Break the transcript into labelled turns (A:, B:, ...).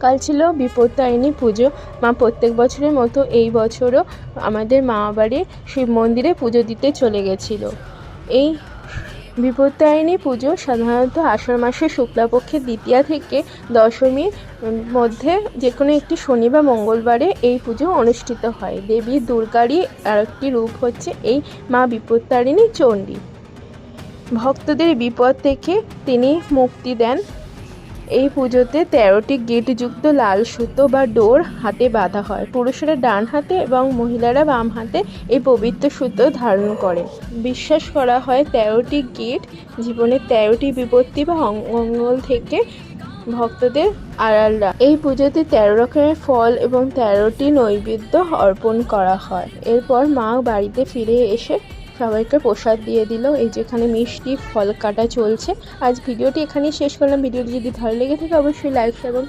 A: কাল ছিল বিপত্তারিণী পুজো। মা প্রত্যেক বছরের মতো এই বছরও আমাদের মামাবাড়ির শিব মন্দিরে পুজো দিতে চলে গেছিল। এই বিপত্তারিণী পুজো সাধারণত আষাঢ় মাসের শুক্লাপক্ষের দ্বিতীয়া থেকে দশমীর মধ্যে যে কোনো একটি শনি বা মঙ্গলবারে এই পুজো অনুষ্ঠিত হয়। দেবী দুর্গারই আরেকটি রূপ হচ্ছে এই মা বিপত্তারিণী চণ্ডী। ভক্তদের বিপদ থেকে তিনি মুক্তি দেন। এই পুজোতে 13টি গিঁটযুক্ত লাল সুতো বা ডোর হাতে বাঁধা হয়। পুরুষেরা ডান হাতে এবং মহিলারা বাম হাতে এই পবিত্র সুতো ধারণ করে। বিশ্বাস করা হয় 13টি গিঁট জীবনের 13টি বিপত্তি বা অমঙ্গল থেকে ভক্তদের আড়াল রাখে। এই পুজোতে 13 রকমের ফল এবং 13টি নৈবেদ্য অর্পণ করা হয়। এরপর মা বাড়িতে ফিরে এসে সবাইকে প্রসাদ দিয়ে দিল। এই যেখানে মিষ্টি ফল কাটা চলছে। আজ ভিডিওটি এখানেই শেষ করলাম। ভিডিওটি যদি ভালো লেগে থাকে অবশ্যই লাইক এবং